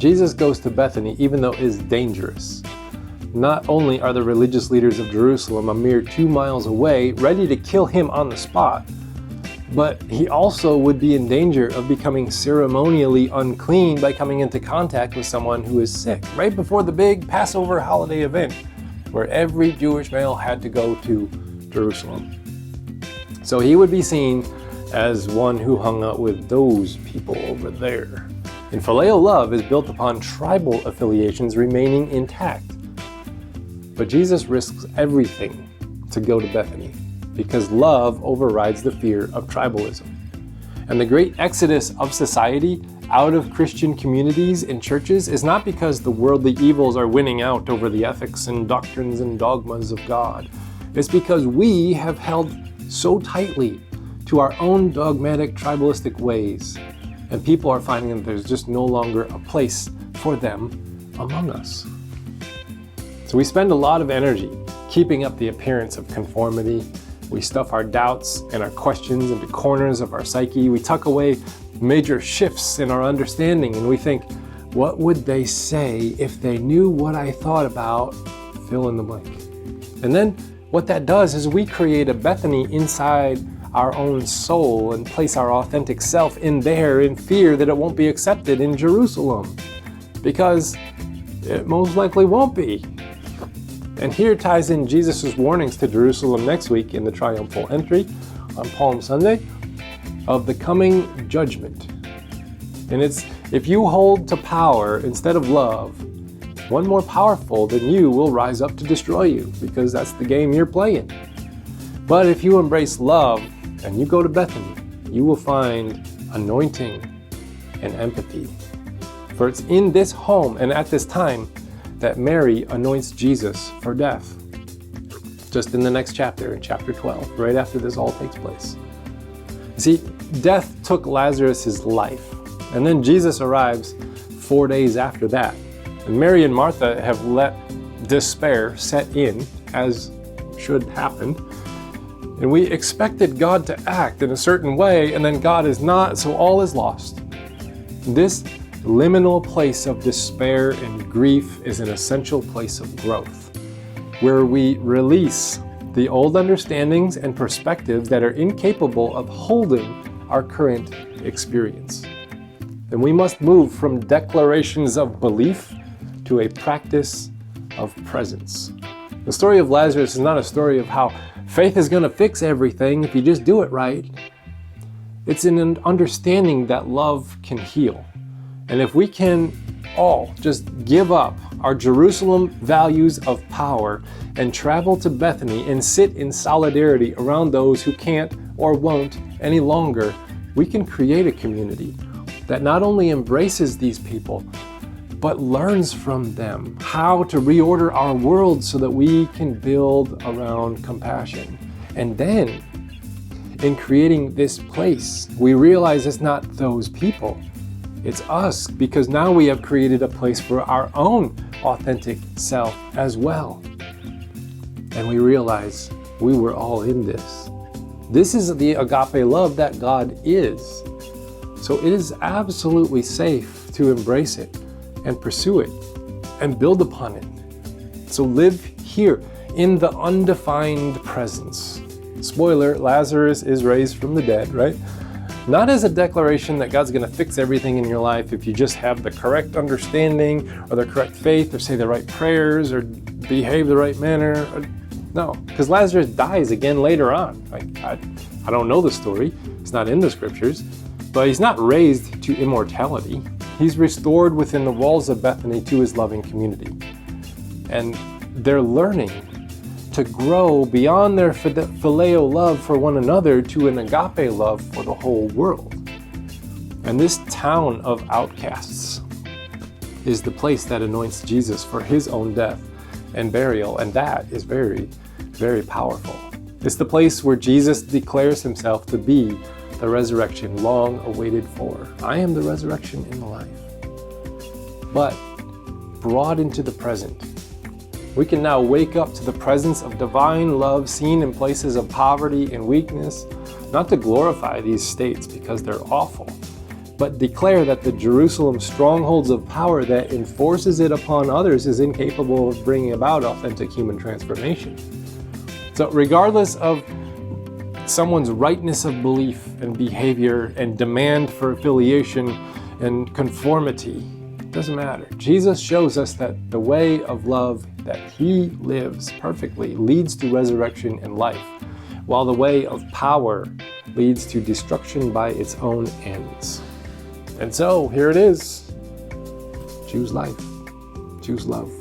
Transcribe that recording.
Jesus goes to Bethany even though it is dangerous. Not only are the religious leaders of Jerusalem a mere 2 miles away, ready to kill him on the spot, but he also would be in danger of becoming ceremonially unclean by coming into contact with someone who is sick, right before the big Passover holiday event, where every Jewish male had to go to Jerusalem. So he would be seen as one who hung out with those people over there. And phileo love is built upon tribal affiliations remaining intact. But Jesus risks everything to go to Bethany, because love overrides the fear of tribalism. And the great exodus of society out of Christian communities and churches is not because the worldly evils are winning out over the ethics and doctrines and dogmas of God. It's because we have held so tightly to our own dogmatic tribalistic ways, and people are finding that there's just no longer a place for them among us. So we spend a lot of energy keeping up the appearance of conformity. We stuff our doubts and our questions into corners of our psyche. We tuck away major shifts in our understanding, and we think, what would they say if they knew what I thought about fill in the blank? And then what that does is we create a Bethany inside our own soul and place our authentic self in there in fear that it won't be accepted in Jerusalem, because it most likely won't be. And here ties in Jesus' warnings to Jerusalem next week in the triumphal entry on Palm Sunday of the coming judgment. And it's, if you hold to power instead of love, one more powerful than you will rise up to destroy you, because that's the game you're playing. But if you embrace love and you go to Bethany, you will find anointing and empathy. For it's in this home and at this time that Mary anoints Jesus for death. Just in the next chapter, in chapter 12, right after this all takes place. See, death took Lazarus' life, and then Jesus arrives 4 days after that. And Mary and Martha have let despair set in, as should happen. And we expected God to act in a certain way, and then God is not, so all is lost. This liminal place of despair and grief is an essential place of growth, where we release the old understandings and perspectives that are incapable of holding our current experience. And we must move from declarations of belief to a practice of presence. The story of Lazarus is not a story of how faith is going to fix everything if you just do it right. It's an understanding that love can heal. And if we can all just give up our Jerusalem values of power and travel to Bethany and sit in solidarity around those who can't or won't any longer, we can create a community that not only embraces these people, but learns from them how to reorder our world so that we can build around compassion. And then, in creating this place, we realize it's not those people, it's us, because now we have created a place for our own authentic self as well. And we realize we were all in this. This is the agape love that God is. So it is absolutely safe to embrace it and pursue it and build upon it. So live here in the undefined presence. Spoiler, Lazarus is raised from the dead, right? Not as a declaration that God's going to fix everything in your life if you just have the correct understanding or the correct faith or say the right prayers or behave the right manner. No, because Lazarus dies again later on. I don't know the story. It's not in the scriptures. But he's not raised to immortality. He's restored within the walls of Bethany to his loving community. And they're learning to grow beyond their phileo love for one another to an agape love for the whole world. And this town of outcasts is the place that anoints Jesus for his own death and burial, and that is very, very powerful. It's the place where Jesus declares himself to be the resurrection long awaited for. I am the resurrection and the life. But brought into the present, we can now wake up to the presence of divine love seen in places of poverty and weakness, not to glorify these states because they're awful, but declare that the Jerusalem strongholds of power that enforces it upon others is incapable of bringing about authentic human transformation. So regardless of someone's rightness of belief and behavior and demand for affiliation and conformity, it doesn't matter. Jesus shows us that the way of love that he lives perfectly leads to resurrection and life, while the way of power leads to destruction by its own ends. And so, here it is. Choose life. Choose love.